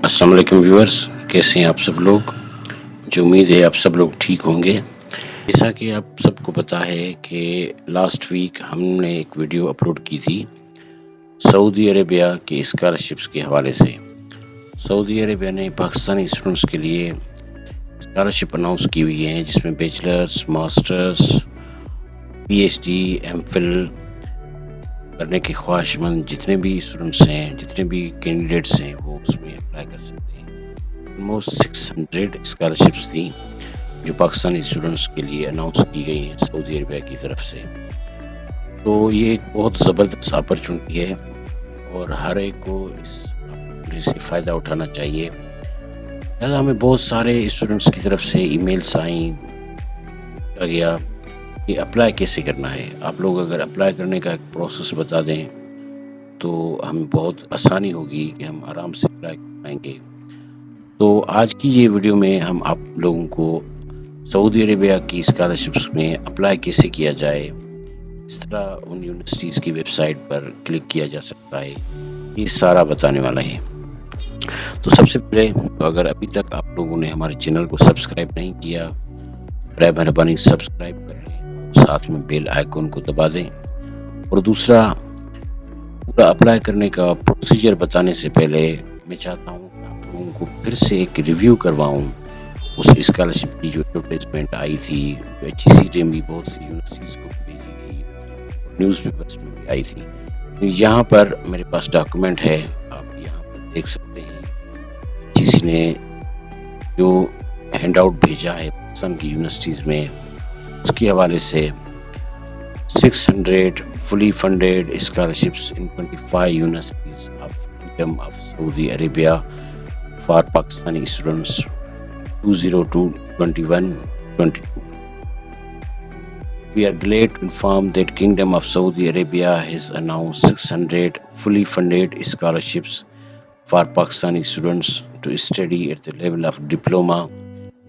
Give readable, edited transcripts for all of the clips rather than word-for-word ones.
السلام علیکم ویورز، کیسے ہیں آپ سب لوگ؟ جو امید ہے آپ سب لوگ ٹھیک ہوں گے۔ جیسا کہ آپ سب کو پتہ ہے کہ لاسٹ ویک ہم نے ایک ویڈیو اپلوڈ کی تھی سعودی عربیہ کے اسکالرشپس کے حوالے سے۔ سعودی عربیہ نے پاکستانی اسٹوڈنٹس کے لیے اسکالرشپ اناؤنس کی ہوئی ہیں، جس میں bachelors, masters, P H D, M phil کرنے کے خواہش مند جتنے بھی اسٹوڈنٹس ہیں، جتنے بھی کینڈیڈیٹس ہیں، وہ اس میں اپلائی کر سکتے ہیں۔ آلموسٹ 600 اسکالرشپس تھیں جو پاکستانی اسٹوڈنٹس کے لیے اناؤنس کی گئی ہیں سعودی عربیہ کی طرف سے۔ تو یہ ایک بہت زبردست اپرچونٹی ہے اور ہر ایک کو اس اپرچونٹی سے فائدہ اٹھانا چاہیے۔ لہٰذا ہمیں بہت سارے اسٹوڈنٹس کی طرف سے ای میلس آئیں، کہا گیا کہ اپلائی کیسے کرنا ہے۔ آپ لوگ اگر اپلائی کرنے کا ایک پروسیس بتا دیں تو ہمیں بہت آسانی ہوگی کہ ہم آرام سے اپلائی کر پائیں گے۔ تو آج کی یہ ویڈیو میں ہم آپ لوگوں کو سعودی عربیہ کی اسکالرشپس میں اپلائی کیسے کیا جائے، اس طرح ان یونیورسٹیز کی ویب سائٹ پر کلک کیا جا سکتا ہے، یہ سارا بتانے والا ہے۔ تو سب سے پہلے اگر ابھی تک آپ لوگوں نے ہمارے چینل کو سبسکرائب نہیں کیا، برائے مہربانی سبسکرائب کر لیں، ساتھ میں بیل آئیکن کو دبا دیں۔ اور دوسرا، پورا اپلائی کرنے کا پروسیجر بتانے سے پہلے میں چاہتا ہوں کہ آپ لوگوں کو پھر سے ایک ریویو کرواؤں اس اسکالرشپ کی جو ایڈورٹائزمنٹ آئی تھی، جو ایچ ای سی نے بھی بہت سی یونیورسٹیز کو بھیجی تھی، نیوز پیپرس میں بھی آئی تھی۔ یہاں پر میرے پاس ڈاکومنٹ ہے، آپ یہاں پر دیکھ سکتے ہیں ایچ ای سی نے جو ہینڈ آؤٹ بھیجا ہے پاکستان کی یونیورسٹیز میں، اس کے حوالے سے 600 fully funded scholarships in 25 universities of Kingdom of Saudi Arabia for Pakistani students 2021-22. We are glad to inform that Kingdom of Saudi Arabia has announced 600 fully funded scholarships for Pakistani students to study at the level of diploma,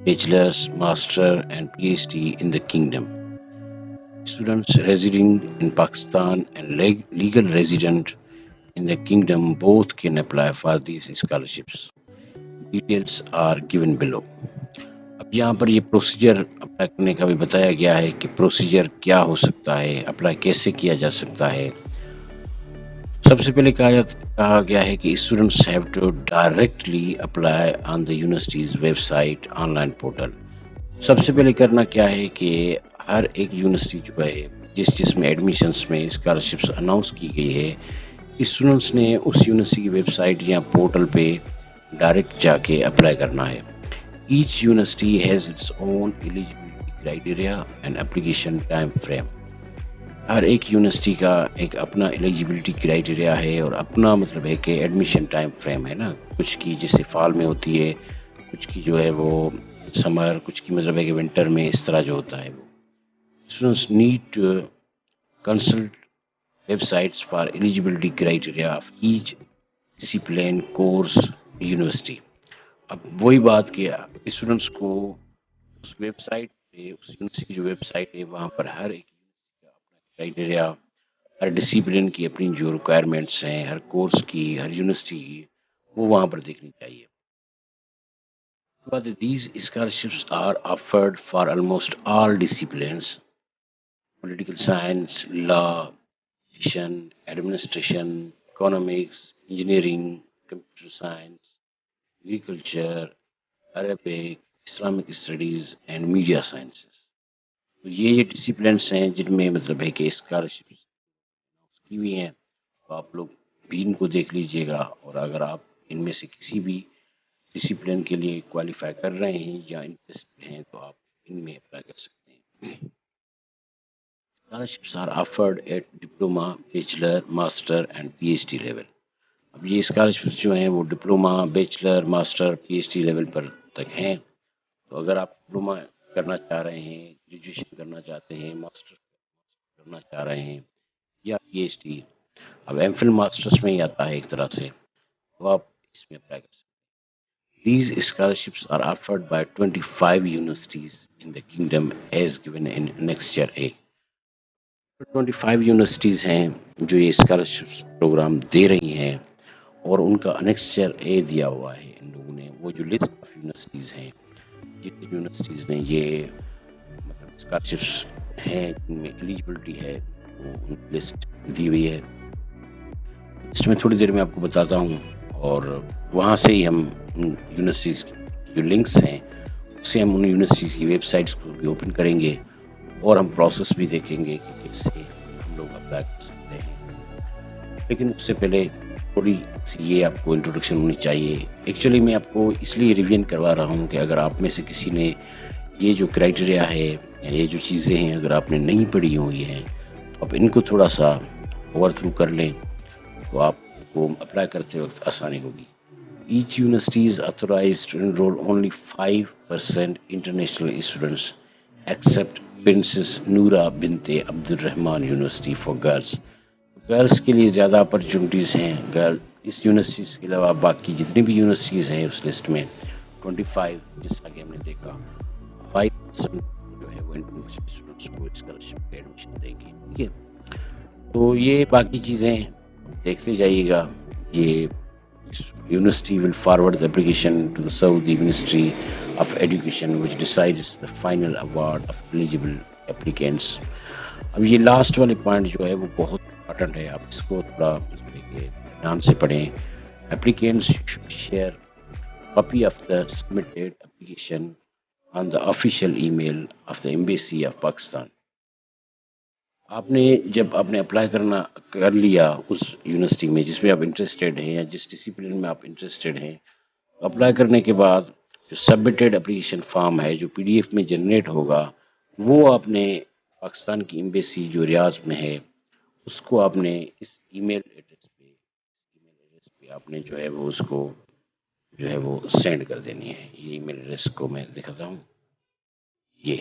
bachelor's, master and PhD in the kingdom. Students residing in Pakistan and legal resident in the kingdom both can apply for these scholarships. Details are given below. اب یہاں پر یہ procedure apply کرنے کا بھی بتایا گیا ہے کہ پروسیجر کیا ہو سکتا ہے، اپلائی کیسے کیا جا سکتا ہے۔ سب سے پہلے کہا گیا ہے کہ students have to directly apply on the universities website online portal. سب سے پہلے کرنا کیا ہے کہ ہر ایک یونیورسٹی جو ہے جس میں ایڈمیشنس میں اسکالرشپس اناؤنس کی گئی ہے، اسٹوڈنٹس نے اس یونیورسٹی کی ویب سائٹ یا پورٹل پہ ڈائریکٹ جا کے اپلائی کرنا ہے۔ Each university has its own eligibility criteria and application time frame. ہر ایک یونیورسٹی کا ایک اپنا ایلیجبلٹی کرائٹیریا ہے اور اپنا مطلب ہے کہ ایڈمیشن ٹائم فریم ہے نا، کچھ کی جیسے فال میں ہوتی ہے، کچھ کی جو ہے وہ سمر، کچھ کی مطلب ہے کہ ونٹر میں، اس طرح جو ہوتا ہے وہ۔ Students need to consult websites for eligibility criteria of each discipline course university. اب وہی بات کہ اسٹوڈنٹس کو اس ویب سائٹ پہ، اس یونیورسٹی کی جو ویب سائٹ ہے وہاں پر ہر ایک یونیورسٹی کا اپنا کرائٹیریا، ہر ڈسپلن کی اپنی جو ریکوائرمنٹس ہیں، ہر کورس کی، ہر یونیورسٹی کی، وہ وہاں پر دیکھنی چاہیے۔ But these scholarships are offered for almost all disciplines: political science, law, education, administration, economics, engineering, computer science, agriculture, Arabic, Islamic studies and media sciences. تو یہ ڈسپلنس ہیں جن میں مطلب ہے کہ اسکالرشپس کی ہوئی ہیں، تو آپ لوگ بھی ان کو دیکھ لیجئے گا، اور اگر آپ ان میں سے کسی بھی ڈسپلن کے لیے کوالیفائی کر رہے ہیں یا انٹرسٹ ہیں تو آپ ان میں اپلائی کر سکتے ہیں۔ Scholarships are offered at diploma, bachelor, master and PhD level. اب یہ اسکالرشپس جو ہیں وہ diploma, bachelor, master, P H D level پر تک ہیں۔ تو اگر آپ ڈپلوما کرنا چاہ رہے ہیں، گریجویشن کرنا چاہتے ہیں، ماسٹر کرنا چاہ رہے ہیں یا پی ایچ ڈی، اب ایم فل ماسٹرس میں ہی آتا ہے ایک طرح سے، تو آپ اس میں اپلائی کر سکتے ہیں۔ These scholarships are offered by 25 universities in the kingdom as given in Annexure A. 25 universities ہیں جو یہ اسکالرشپ پروگرام دے رہی ہیں، اور ان کا انیکسچر اے دیا ہوا ہے ان لوگوں نے، وہ جو لسٹ آف یونیورسٹیز ہیں، جتنی یونیورسٹیز نے یہ مطلب اسکالرشپس ہیں جن میں ایلیجبلٹی ہے، وہ ان کی لسٹ دی ہوئی ہے. لسٹ میں تھوڑی دیر میں آپ کو بتاتا ہوں، اور وہاں سے ہی ہم ان یونیورسٹیز کی جو لنکس ہیں اس سے ہم ان یونیورسٹیز کی ویب سائٹس کو بھی اوپن کریں گے، اور ہم پروسیس بھی دیکھیں گے کہ کیسے ہم لوگ اپلائی کر سکتے ہیں. لیکن اس سے پہلے تھوڑی سی یہ آپ کو انٹروڈکشن ہونی چاہیے. ایکچولی میں آپ کو اس لیے ریویژن کروا رہا ہوں کہ اگر آپ میں سے کسی نے یہ جو کرائٹیریا ہے یا یہ جو چیزیں ہیں اگر آپ نے نہیں پڑھی ہوئی ہیں تو آپ ان کو تھوڑا سا اوور تھرو کر لیں تو آپ کو اپلائی کرتے وقت آسانی ہوگی. Each university is authorized to enroll only 5% international students except Princess Noora Binte Abdurrahman University for Girls. Girls کے لیے زیادہ اپرچونیٹیز ہیں. گرل اس یونیورسٹیز کے علاوہ باقی جتنی بھی یونیورسٹیز ہیں اس لسٹ میں 25 جیسا کہ ہم نے دیکھا 5% جو ہے وہ انٹرنیشنل اسٹوڈنٹس کو اسکالرشپ پہ ایڈمیشن دیں گے. ٹھیک ہے، تو یہ باقی چیزیں دیکھتے جائیے گا. یہ University will forward the application to the Saudi Ministry of Education, which decides the final award of eligible applicants. اب یہ لاسٹ والے پوائنٹ جو ہے وہ بہت امپورٹنٹ ہے، آپ اس کو تھوڑا دھیان سے پڑھیں. Applicants should share copy of the submitted application on the official email of the Embassy of Pakistan. آپ نے جب آپ نے اپلائی کرنا کر لیا اس یونیورسٹی میں جس میں آپ انٹرسٹیڈ ہیں یا جس ڈسپلن میں آپ انٹرسٹیڈ ہیں، اپلائی کرنے کے بعد جو سبمیٹڈ اپلیکیشن فارم ہے جو PDF میں جنریٹ ہوگا وہ آپ نے پاکستان کی ایمبیسی جو ریاض میں ہے اس کو آپ نے اس ای میل ایڈریس پہ آپ نے جو ہے وہ اس کو جو ہے وہ سینڈ کر دینی ہے. یہ ای میل ایڈریس کو میں دکھاتا ہوں، یہ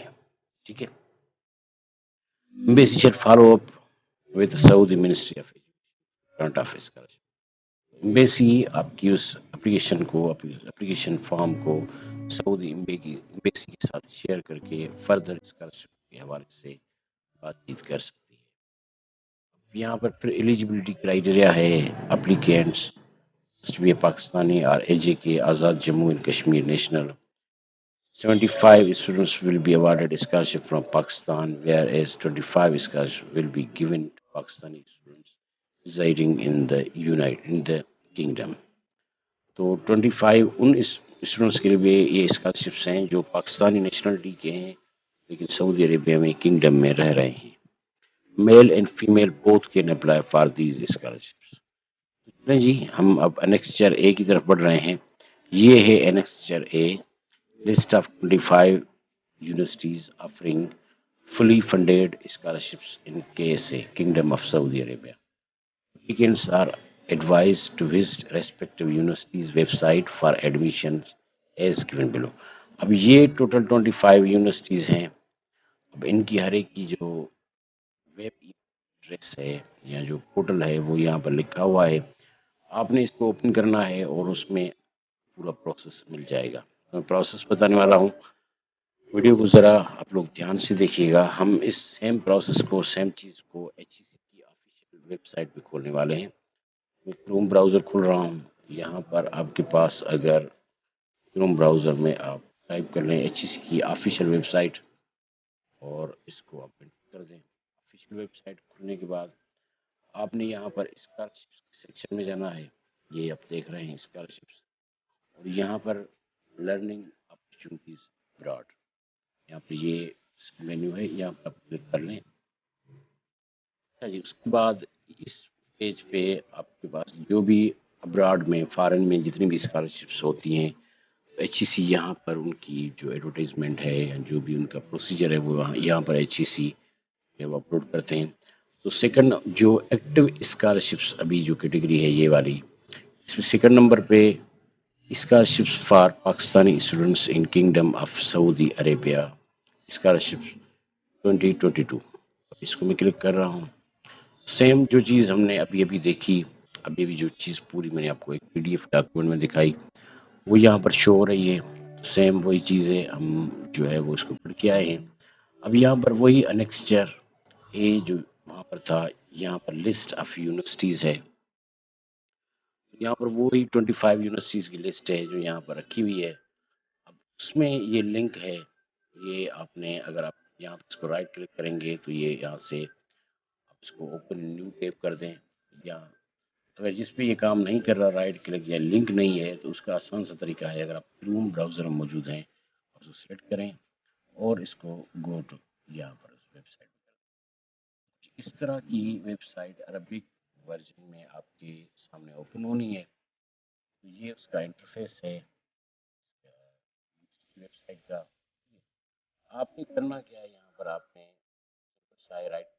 ٹھیک ہے. Embassy shall follow up with the Saudi Ministry of Education front of scholarship. Embassy آپ کی اس اپلیکیشن فارم کو سعودی ایمبیسی کے ساتھ شیئر کر کے فردر اسکالرشپ کے حوالے سے بات چیت کر سکتی ہے. یہاں پر پھر ایلیجبلٹی کرائٹیریا ہے. Applicants must be a Pakistani اور AJK Azad Jammu and Kashmir national. 75 students will be awarded scholarship from Pakistan, whereas 25 scholarships will be given to Pakistani students residing in the Kingdom. تو 25 ان اسٹوڈنٹس کے لیے یہ اسکالرشپس ہیں جو Pakistani nationality کے ہیں لیکن سعودی عربیہ میں کنگڈم میں رہ رہے ہیں. Male and female both can apply for these scholarships. جی ہم اب انیکسچر اے کی طرف بڑھ رہے ہیں. یہ ہے انیکسچر اے، list of 25 universities offering fully funded scholarships in KSA, Kingdom of Saudi Arabia. Applicants are advised to visit respective universities website for admissions as given below. اب یہ ٹوٹل 25 یونیورسٹیز ہیں. اب ان کی ہر ایک کی جو ویب ایڈریس ہے یا جو پورٹل ہے وہ یہاں پر لکھا ہوا ہے. آپ نے اس کو اوپن کرنا ہے اور اس میں پورا پروسیس مل جائے گا. میں پروسیس بتانے والا ہوں، ویڈیو کو ذرا آپ لوگ دھیان سے دیکھیے گا. ہم اس سیم پروسیس کو سیم چیز کو HEC کی آفیشیل ویب سائٹ پہ کھولنے والے ہیں. میں کروم براؤزر کھول رہا ہوں. یہاں پر آپ کے پاس اگر کروم براؤزر میں آپ ٹائپ کر لیں HEC کی آفیشیل ویب سائٹ اور اس کو آپ انٹر کر دیں. آفیشیل ویب سائٹ کھلنے کے بعد آپ نے یہاں پر اسکالرشپس سیکشن میں جانا ہے. یہ آپ دیکھ رہے ہیں اسکالرشپس، اور یہاں پر لرننگ اپرچونیٹیز ابراڈ، یہاں پہ یہ مینیو ہے، یہاں پر آپ کلک کر لیں. جی اس کے بعد اس پیج پہ آپ کے پاس جو بھی ابراڈ میں فارن میں جتنی بھی اسکالرشپس ہوتی ہیں HEC یہاں پر ان کی جو ایڈورٹائزمنٹ ہے یا جو بھی ان کا پروسیجر ہے وہ یہاں پر HEC وہ اپلوڈ کرتے ہیں. تو سیکنڈ جو ایکٹیو اسکالرشپس ابھی جو کیٹیگری ہے یہ والی، اس میں سیکنڈ نمبر پہ scholarships for Pakistani students in kingdom of Saudi Arabia scholarship 2022. اس کو میں کلک کر رہا ہوں. سیم جو چیز ہم نے ابھی دیکھی، ابھی جو چیز پوری میں نے آپ کو ایک PDF ڈاکومنٹ میں دکھائی وہ یہاں پر شو ہو رہی ہے. سیم وہی چیزیں ہم جو ہے وہ اس کو پڑھ کے آئے ہیں. اب یہاں پر وہی انیکسچر اے جو وہاں پر تھا، یہاں پر لسٹ آف یونیورسٹیز ہے. یہاں پر وہی 25 یونیورسٹیز کی لسٹ ہے جو یہاں پر رکھی ہوئی ہے. اب اس میں یہ لنک ہے. یہ آپ نے اگر آپ یہاں پر اس کو رائٹ کلک کریں گے تو یہ یہاں سے آپ اس کو اوپن نیو ٹیپ کر دیں. یا اگر جس پہ یہ کام نہیں کر رہا رائٹ کلک یا لنک نہیں ہے تو اس کا آسان سا طریقہ ہے. اگر آپ کروم براؤزر میں موجود ہیں اس کو سلیکٹ کریں اور اس کو گو ٹو یہاں پر اس ویب سائٹ. اس طرح کی ویب سائٹ عربک ورژن میں آپ کے سامنے اوپن ہونی ہے. یہ اس کا انٹرفیس ہے ویب سائٹ کا. آپ نے کرنا کیا ہے یہاں پر آپ نے سائے رائٹ